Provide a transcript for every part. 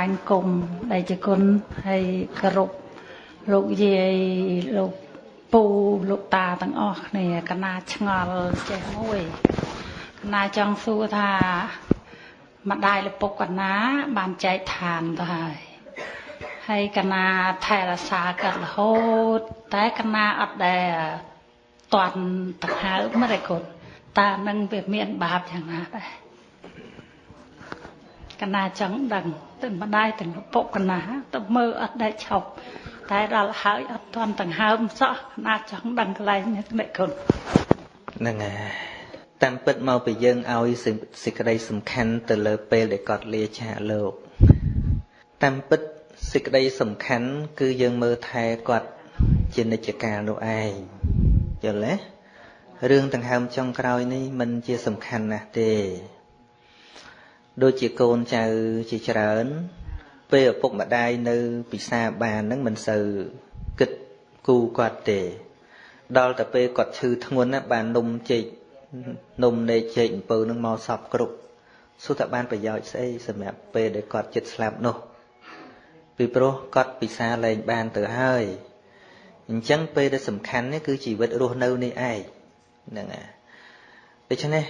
anh cùng đại chỉ con hay cà rục gì lục pu lục ta tăng ọ này cái na ngờ chơi môi cái na trong xu thà mặt đai là bốc cái ná bàn chạy thàn thôi hay cái na thay là xa cái là hốt tại cái na ở đây toàn tập hạ mớiได้คนta nâng về miệng bạp chẳng nào đây cái na trắng đằng từng mặt đai từng bộ cái ná từng mơ ở đây chọc tại là hỏi ở toàn từng hơm rõ na trắng đằng cái này như thế nàyคนนั่นไงតាមពិតមកពីយើងឲ្យសេចក្តីសំខាន់ទៅលើពេលដែលគាត់លាចាកលោកតាមពិតសេចក្តីសំខាន់គឺយើងមើលថែគាត់ជានិច្ចកាលនោះឯងយល់ទេរឿងដង្ហើមចុងក្រោយនេះមិនជាសំខាន់ណាស់ទេដូចជាកូនចៅជាច្រើនពេលឪពុកម្ដាយនៅពិសាបានហ្នឹងមិនសូវគិតគូគាត់ទេដល់តែពេលគាត់ឈឺធ្ងន់ណាបាននំចេកនំនៃចេកអំពៅនឹងមកសពគ្រប់សួរថាបានប្រយោជន៍ស្អីសម្រាប់ពេលដែលគាត់ជិតស្លាប់នោះពីព្រោះគាត់ពិសាលែងបានទៅហើយអញ្ចឹងពេលដែលសំខាន់នេះគឺជីវិតរស់នៅនេះឯងហ្នឹងហើយដូច្នេះ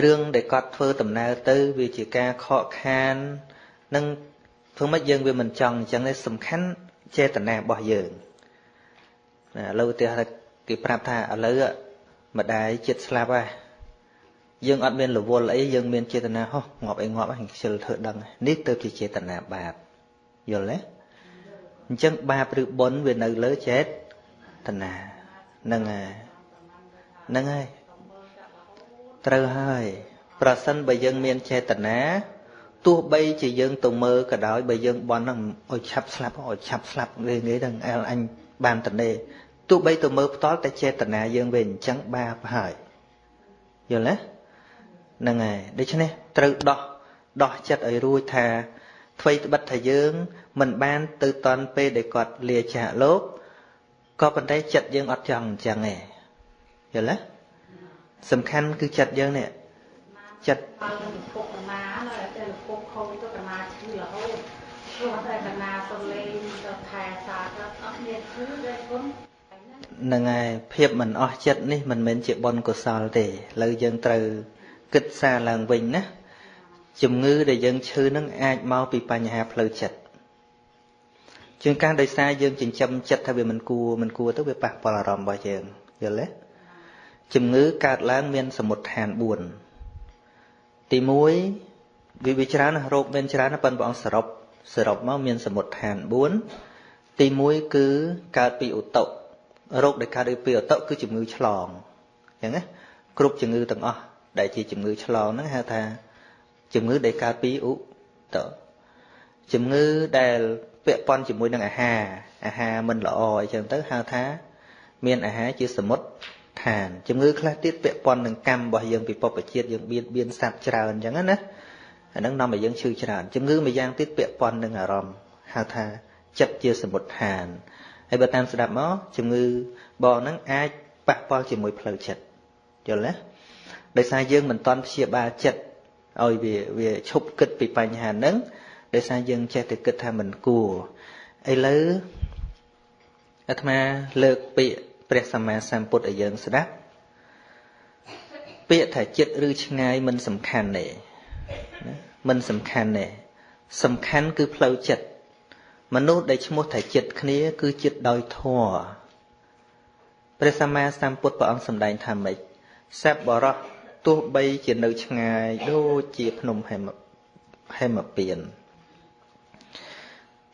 រឿងដែលគាត់ធ្វើដំណើរទៅវាជាការខកខាននឹងធ្វើម៉េចយើងវាមិនចង់អញ្ចឹងទេសំខាន់ចេតនារបស់យើងណាឥឡូវឧទាហរណ៍គេប្រាប់ថាឥឡូវម្ដាយចិត្តស្លាប់ហើយយើងអត់មានរវល់អីយើងមានចេតនាហោះងាប់អីងាប់ហើយខ្ជិលធ្វើដឹងនេះទៅជាចេតនាបាបយល់ទេអញ្ចឹងបាបឬបុណ្យវានៅលើចេតនាហ្នឹងហើយត្រូវហើយប្រសិនបើយើងមានចេតនាទោះបីជាយើងទៅមើលក៏ដោយបើយើងបន់ហ្នឹងឲ្យឆាប់ស្លាប់ងាយហ្នឹងអញបានតនេទោះបីទៅមើលផ្ទាល់តែចេតនាយើងវាអញ្ចឹងបាបហើយយល់ទេហ្នឹងហើយដូច្នេះត្រូវដោះចិត្តឲ្យរួចថាអ្វីត្បិតថាយើងមិនបានទៅតន់ពេលដែលគាត់លាចាកលោកក៏ប៉ុន្តែចិត្តយើងអត់ចង់អញ្ចឹងទេយល់ទេសំខាន់គឺចិត្តយើងនេះចិត្តពុកកណាហើយតែពុកខូចទៅកណាឈឺរហូតព្រោះតែកណាទៅលេងទៅថែសាទៅអត់មានឈឺទេគុណហ្នឹងហើយភាពមិនអស់ចិត្តនេះមិនមែនជាបុណ្យកុសលទេឥឡូវយើងត្រូវគិតសារឡើងវិញណាជំងឺដែលយើងឈឺនឹងអាចមកពីបញ្ហាផ្លូវចិត្តជាងការដោយសារយើងចិញ្ចឹមចិត្តថាវាមិនគួរទៅវាប៉ះពាល់អារម្មណ៍របស់យើងយល់ទេជំងឺកើតឡើងមានសមុទ្រឋាន4ទី1វាច្រើនរោគមានច្រើនប៉ុន្តែព្រះអង្គសរុបមកមានសមុទ្រឋាន4ទី1គឺកើតពីឧតុរោគដែលកើតពីឧតុគឺជំងឺឆ្លងអញ្ចឹងណាគ្រប់ជំងឺទាំងអស់ដែលជាជំងឺឆ្លងហ្នឹងហៅថាជំងឺដែលកើតពីឧតុជំងឺដែលពាក់ព័ន្ធជាមួយនឹងអាហារមិនល្អអញ្ចឹងទៅហៅថាមានអាហារជាសមុទ្រឋានជំងឺខ្លះទៀតពាក់ព័ន្ធនឹងកម្មរបស់យើងពីបព្វជិតយើងបៀតបៀនសត្វច្រើនអញ្ចឹងណាអាហ្នឹងនាំឲ្យយើងឈឺច្រើនជំងឺមួយយ៉ាងទៀតពាក់ព័ន្ធនឹងអារម្មណ៍ហៅថាចិត្តជាសមុទ្រឋានហើយបើតាមស្ដាប់មកជំងឺបងហ្នឹងអាចប៉ះពាល់ជាមួយផ្លូវចិត្តយល់ទេដោយសារយើងមិនតន់ព្យាបាលចិត្តឲ្យវាឈប់គិតពីបញ្ហាហ្នឹងដោយសារយើងចេះតែគិតថាមិនគួរឥឡូវអាត្មាលើកពាក្យព្រះសម្មាសម្ពុទ្ធឲ្យយើងស្ដាប់ពាក្យថាចិត្តឬឆ្ងាយមិនសំខាន់ទេមិនសំខាន់ទេសំខាន់គឺផ្លូវចិត្តមនុស្សដែលឈ្មោះថាចិត្តគ្នាគឺចិត្តដោយធម៌ព្រះសម្មាសម្ពុទ្ធព្រះអង្គសម្ដែងថាម៉េចសត្វបរោះទោះបីជានៅឆ្ងាយដូចជាភ្នំហេមពៀន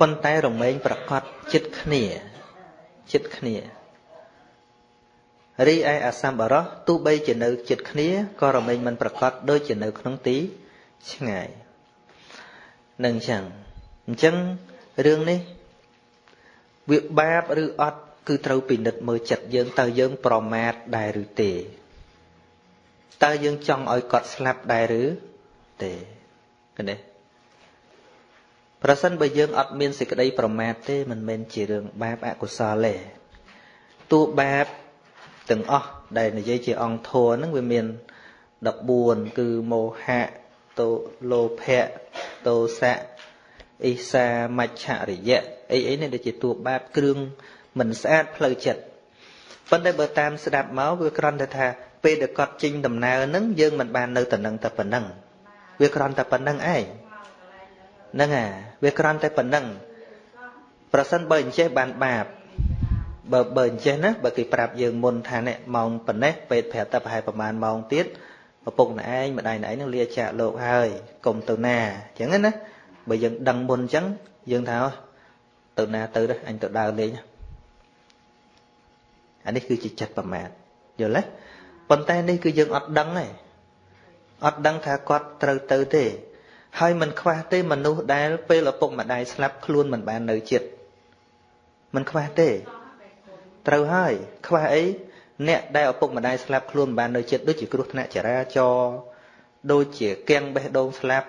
ប៉ុន្តែរមែងប្រកបចិត្តគ្នារីឯអសម្បរោះទោះបីជានៅចិត្តគ្នាក៏រមែងមិនប្រកបដូចជានៅក្នុងទីឆ្ងាយនឹងអញ្ចឹងរឿងនេះវាបាបឬអត់គឺត្រូវពិនិត្យមើលចិត្តយើងតើយើងប្រមាថដែរឬទេតើយើងចង់ឲ្យគាត់ស្លាប់ដែរឬទេឃើញទេប្រសិនបើយើងអត់មានសេចក្តីប្រមាថទេមិនមែនជារឿងបាបអកុសលទេទោះបាបទាំងអស់ដែលនិយាយជាអង្គធម៌ហ្នឹងវាមាន14គឺមោហៈទោលោភៈទោសៈ អ៊ីសាមច្ឆរិយៈអីនេះដូចជាតួបាបគ្រឿងមិនស្អាតផ្លូវចិត្តប៉ុន្តែបើតាមស្ដាប់មកវាគ្រាន់តែថាពេលដែលគាត់ចេញដំណើរហ្នឹងយើងមិនបាននៅតែនឹងតែប៉ុណ្ណឹងវាគ្រាន់តែប៉ុណ្ណឹងឯងហ្នឹងវាគ្រាន់តែប៉ុណ្ណឹងប្រសិនបើអញ្ចេះបានបាបបើអញ្ចេះណាបើគេប្រាប់យើងមុនថានេះម៉ោងប៉ុណ្ណេះពេទ្យប្រាប់តែប្រហែលប្រហែលម៉ោងទៀតឪពុកម្ដាយម្ដាយនឹងលាចាកលោកហើយកុំទៅណាអញ្ចឹងណាបើយើងដឹងមុនអញ្ចឹងយើងថាទៅណាទៅអញទៅដើរលេងអានេះគឺជាចិត្តប្រមាទយល់ទេប៉ុន្តែនេះគឺយើងអត់ដឹងទេអត់ដឹងថាគាត់ត្រូវទៅទេហើយមិនខ្វះទេមនុស្សដែលពេលឪពុកម្ដាយស្លាប់ខ្លួនមិនបាននៅចិត្តមិនខ្វះទេត្រូវហើយខ្វះអីអ្នកដែលឪពុកម្ដាយស្លាប់ខ្លួនមិនបាននៅចិត្តដូចជាគ្រោះថ្នាក់ចរាចរណ៍ដូចជាគាំងបេះដូងស្លាប់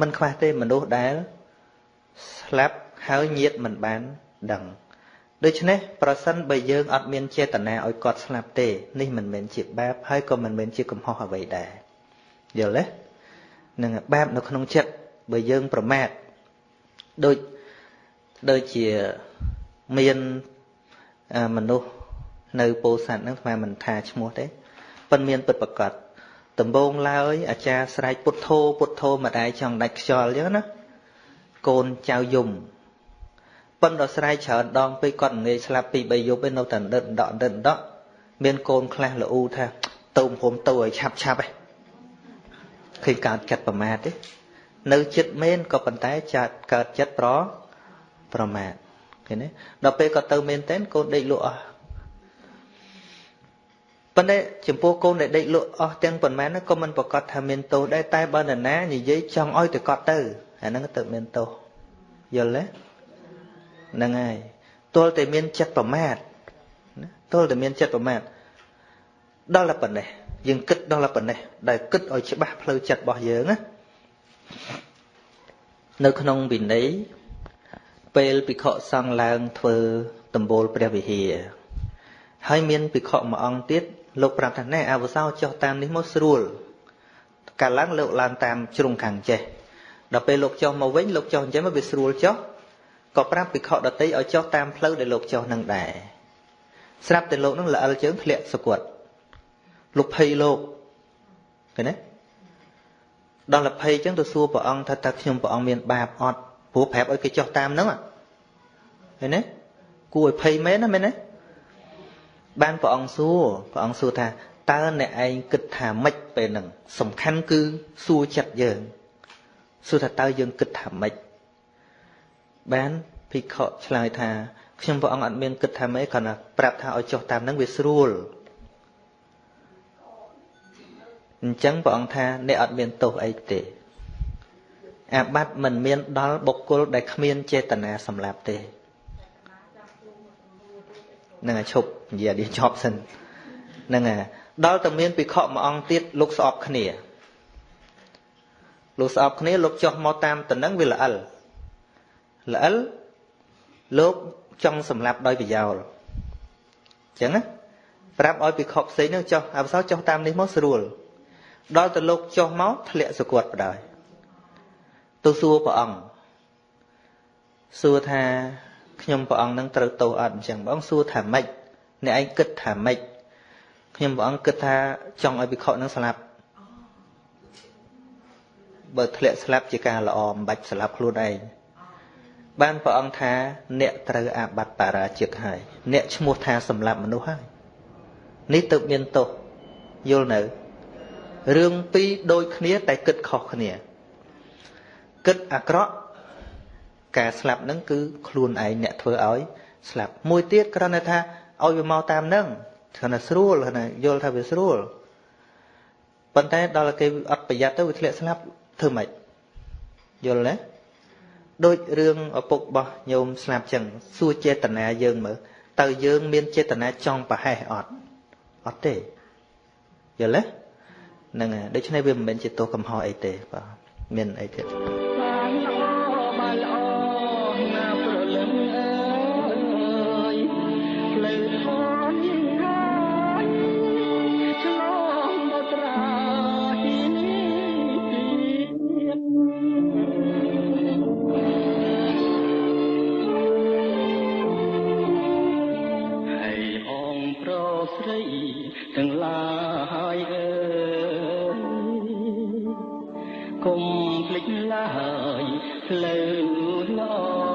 មិនខ្វះទេមនុស្សដែលស្លាប់ហើយញាតិមិនបានដឹងដូច្នេះប្រសិនបើយើងអត់មានចេតនាឲ្យគាត់ស្លាប់ទេនេះមិនមែនជាបាបហើយក៏មិនមែនជាកំហុសអ្វីដែរយល់ទេនឹងបាបនៅក្នុងចិត្តបើយើងប្រមាទដូចជាមានមនុស្សនៅពោធិ៍សាត់ហ្នឹងស្មានមិនថាឈ្មោះទេប៉ុន្តែមានពិតប្រកបដំបូងឡើយអាចារ្យស្រែកពុទ្ធោពុទ្ធោម្ដាយចង់ដាច់ខ្យល់អញ្ចឹងណាកូនចៅយំប៉ុន្តែស្រែកច្រើនដងពេកគាត់ងាយស្លាប់ពី3យប់ឯនៅតែដិតដកមានកូនខ្លះល្អូថាទៅព្រមទៅឲ្យឆាប់ឯងឃើញកើតចិត្តប្រមាទទេនៅចិត្តមែនក៏ប៉ុន្តែកើតចិត្តប្រមាទឃើញទេដល់ពេលក៏ទៅមែនតែនកូនដេកលក់អស់ប៉ុន្តែចំពោះកូនដែលដេកលក់អស់ទាំងប៉ុន្មានក៏មិនប្រកាសថាមានទោសដែរតែបើនរណានិយាយចង់ឲ្យតែគាត់ទៅអាហ្នឹងទៅមានទោសយល់ទេហ្នឹងហើយទល់តែមានចិត្តប្រមាទទល់តែមានចិត្តប្រមាទដល់តែប៉ុណ្ណេះយើងគិតដល់តែប៉ុណ្ណេះដែលគិតឲ្យច្បាស់ផ្លូវចិត្តរបស់យើងណានៅក្នុងវិន័យពេលភិក្ខុសង្ឃឡើងធ្វើដំបូលព្រះវិហារហើយមានភិក្ខុមួយអង្គទៀតលោកប្រាប់ថាណែអវសោចុះតាមនេះមកស្រួលកាលឡើងលោកឡើងតាមជ្រុងខាងចេះដល់ពេលលោកចុះមកវិញលោកចុះអញ្ចឹងមកវាស្រួលចុះក៏ប្រាប់ភិក្ខុដទៃឲ្យចុះតាមផ្លូវដែលលោកចុះនឹងដែរស្រាប់តែលោកនឹងល្អិលជើងធ្លាក់សកត់លោកភ័យលោកឃើញទេដល់លភ័យអញ្ចឹងទៅសួរព្រះអង្គថាតើខ្ញុំព្រះអង្គមានបាបអត់ព្រោះប្រាប់ឲ្យគេចុះតាមហ្នឹងឃើញទេគួរឲ្យភ័យមែនណាមែនទេបានព្រះអង្គសួរថាតើអ្នកឯងគិតថាម៉េចពេលហ្នឹងសំខាន់គឺសួរចិត្តយើងសួរថាតើយើងគិតថាម៉េចបានភិក្ខុឆ្លើយថាខ្ញុំព្រះអង្គអត់មានគិតថាម៉េចគ្រាន់តែប្រាប់ថាឲ្យចុះតាមហ្នឹងវាស្រួលអញ្ចឹងព្រះអង្គថាអ្នកអត់មានទោសអីទេអាបត្តិមិនមានដល់បុគ្គលដែលគ្មានចេតនាសម្លាប់ទេនឹងឲ្យឈប់និយាយនេះចប់សិននឹងដល់តែមានភិក្ខុមួយអង្គទៀតលោកស្អប់គ្នាលោកចុះមកតាមតំណឹងវាល្អិលលោកចង់សម្លាប់ដោយប្រយោលអញ្ចឹងណាប្រាប់ឲ្យភិក្ខុផ្សេងនឹងចុះអវសោចុះតាមនេះមកស្រួលដល់តែលោកចុះមកធ្លាក់សកត់បដ ாய் ទៅសួរព្រះអង្គសួរថាខ្ញុំព្រះអង្គនឹងត្រូវទោសអត់អញ្ចឹងព្រះអង្គសួរថាម៉េចអ្នកឯងគិតថាម៉េចខ្ញុំព្រះអង្គគិតថាចង់ឲ្យភិក្ខុនឹងស្លាប់បើធ្លាក់ស្លាប់ជាការល្អមិនបាច់ស្លាប់ខ្លួនឯងបានព្រះអង្គថាអ្នកត្រូវអាបត្តិបរាជិកហើយអ្នកឈ្មោះថាសម្លាប់មនុស្សហើយនេះទៅមានទោសយល់នៅរឿងពីរដូចគ្នាតែគិតខុសគ្នាគិតអាក្រក់ការស្លាប់ហ្នឹងគឺខ្លួនឯងអ្នកធ្វើឲ្យស្លាប់មួយទៀតគ្រាន់តែថាឲ្យវាមកតាមហ្នឹងគ្រាន់តែស្រួលគ្រាន់តែយល់ថាវាស្រួលប៉ុន្តែដល់គេអត់ប្រយ័ត្នទៅវាធ្លាក់ស្លាប់ធ្វើម៉េចយល់ទេដូចរឿងឪពុករបស់ញោមស្លាប់ចឹងសួរចេតនាយើងមើលតើយើងមានចេតនាចង់ប្រហែសអត់ទេយល់ទេហ្នឹងហើយដូច្នេះវាមិនមែនជាទោសកំហុសអីទេបាទមានអីទៀតបានល្អណាប្រលឹងអើយផ្លូវធនហើយឆ្លងមកត្រាទីនេះ ល្អ